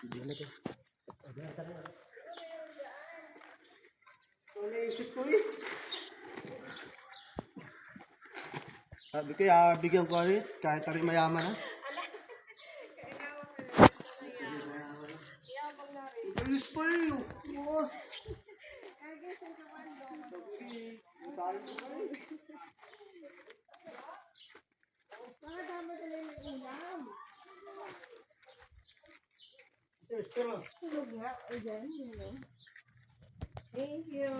Hindi na ito. Ito naisip ko eh. Sabi ko, bigyan ko rin. Kahit rin mayaman ha. Ayos pa eh. Mga dama talaga ng ulam. Tulog nga. Ayan, yun. Thank you.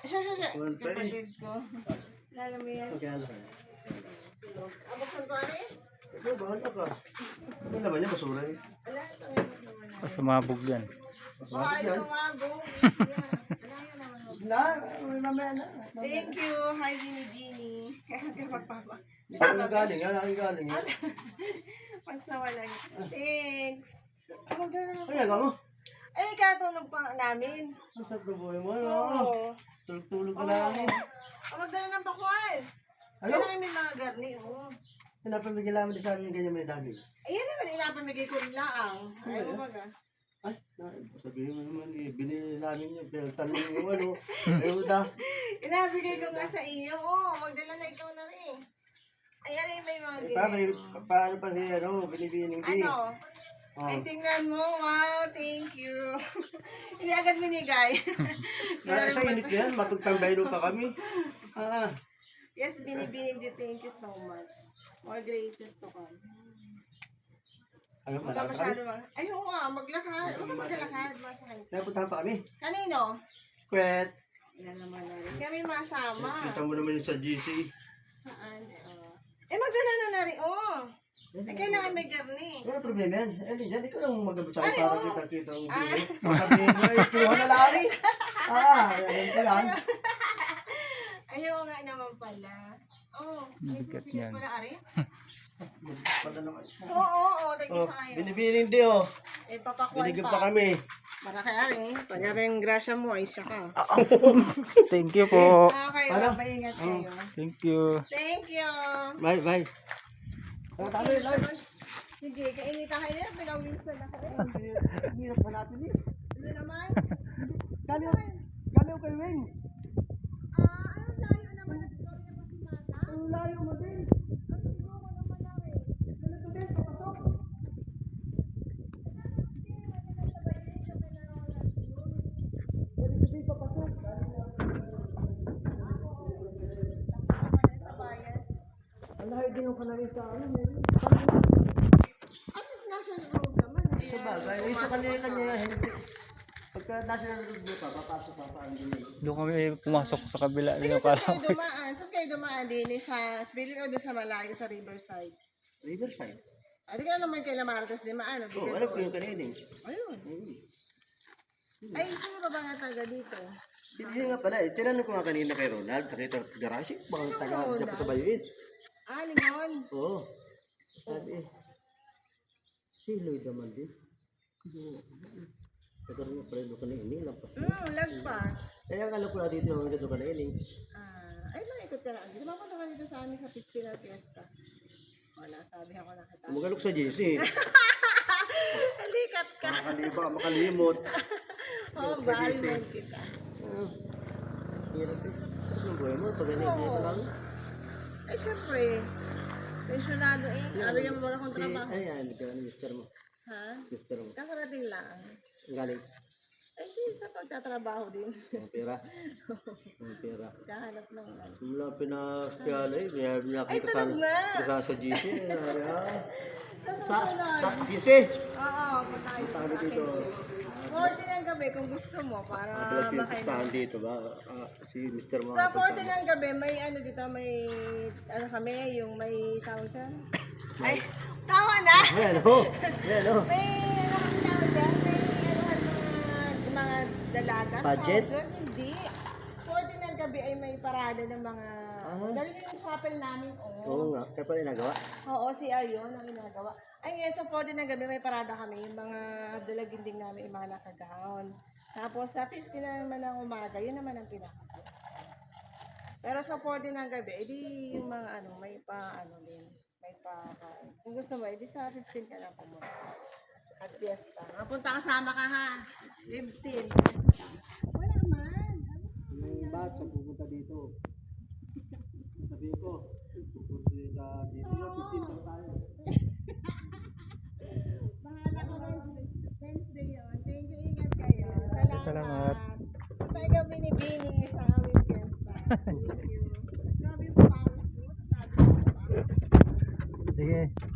Siya. Kapatid ko. Lalo mo yan. Tulog. Abuksan ko ano eh? Ito, bahala ka. Ano naman niya, basura eh. Ala, tangin naman na. Sumabog yan. Baka ay sumabog. Ala, yun naman. Mamaya na. Thank you. Hi, Bini. Kaya magpapa. Dito na galing, galing. Pagsawalan. Thanks. Magdala na Ano nga mo? ay, katulog pa namin. Ang sarap na buhay mo, ano? Oo. Tulog-tulog ka lang. Magdala ng pakwan. Ano? Kailangan may mga garni. Oo. Pinapamigil namin din sa amin ganyan may dami. Ayan naman, inapamigay ko rin lang. Ayaw mo baga. Ay, sabihin mo naman, binili namin yung peltan yung ano. Ayaw na. Inabigay ko nga sa iyo. Oo, magdala na ikaw na rin. Ayan ay may mga Paano pa siya, ano, binibining din. Ano? Ay, tingnan mo. Wow, thank you. Hindi agad binigay. Sa init yan, matugtambay pa kami. Yes, binibining din. Thank you so much. More graces to come. Ano, Huwag ka malakad masyado kami? Ay, oo nga, maglakad. Huwag ka maglakad. Masakay. Kaya puntahan pa kami. Kanino? Kwet. Yan naman na rin. Kami masama. Kita mo naman yung sa GC. Saan? Magdala na rin. Kailangan may garni. Ano problema yan? Diyan, ikaw lang magabot sa akin Ano? para kita-kita ang video. Masabihin mo, kinuha na lang eh. Yan pa yan. Ayaw nga naman pala. Bigat yan. Pala, Ari? Pala naman. Oo, tag-isa kayo. Binibining di oh. Papakuan Binigyan pa. pa kami. Para kay Ari. Kanya yung grasya mo, ay siya ka. Thank you po. Okay, Ano? mapaingat kayo. Thank you. Thank you. Bye. Talo yung live. Sige, kainita kayo na. Pinawinsan ako eh. Ang hirap pa natin eh. Ano naman? Galiw kay Wing. Anong layo naman na Victoria Pasimata? Ang layo mo din. Ang gusto ko naman lang eh. Ganito din, papasok. Ganito din, papasok. Ang layo din yung panagay sa ano. At least national road naman. Sa bagay, sa kanila hindi. Pagka national road mo pa, papasok pa paano din eh. Doon kami pumasok sa kabila. Hindi, Yung saan parang kayo dumaan? Saan kayo dumaan din? Sa Spilling o doon sa Malayo, sa Riverside? Riverside. Hindi ka naman kay Lamarcos dumaan. Oo, alam ko yung kanina eh. Ayun. Ay, sino ba nga taga dito? Hindi nga pala eh. Tinanong ko nga kanina kay Ronald, nakita ko garage. Baka taga Ronald? dapat sa bayuin. Lingon. Oo. Sabi eh. Si Lloyd naman din. Nagkaroon mo pala ka na ini. Lagpas. Kaya ang alam ko na dito yung gano'n ka na ini. Ay, maikot ka lang. Mapunta ka dito sa amin sa 50 na fiesta. Wala, sabi ako nakita. Magalok sa JC. Halikat ka. Makalimot. Bari man kita. Hirap eh. Ano ang buhay mo? Pag ganyan ka lang. Ay, syempre. Pensionado eh. Sabi niya mo akong trabaho. Ayan, mister mo. Ha? Mister mo. Kakarating lang. Ang galing. Ay, di sa pagtatrabaho din. Ang pera. Ang pera. Kahanap lang lang. Mula pinakiyala eh. Kaya Ay, nakita tulog nga. sa GC. Sa susunod. Sa GC. Oo, punta kayo dito sa Punta dito. akin. 40 ng gabi kung gusto mo para Pistahan dito ba? Si Mr. mo. Sa 40 ng gabi, may ano dito, may ano kami, yung may tawag dyan. Ay, tawa na! Ayan o. Ayan o. May ano kami tawag dyan, may mga dalaga. Budget? Hindi. 40 ng gabi ay may parada ng mga, dahil yung chapel namin, Oo nga. Kaya pala ginagawa. Oo, si Arion ang ginagawa. Ay, ngayon sa 40 ng gabi may parada kami. Yung mga dalaginding namin, yung mga nakagaon. Tapos sa 50 na naman ng umaga, yun naman ang pinaka. Pero sa 40 ng gabi, edi yung mga ano, may pa ano din. May pakain. Kung gusto mo, edi sa 15 ka lang pumunta. At fiesta. Mapunta kasama ka ha. 15. Wala man. Yung batch, pupunta dito. Sabihin ko, pupunta dito yun, 15 lang tayo. Bahala ko Wednesday yun. Thank you, ingat kayo. Salamat. Salamat. Tayo binibini sa aming fiesta. Thank you. Grabe yung pangit mo. Sabi ko pa. Sige.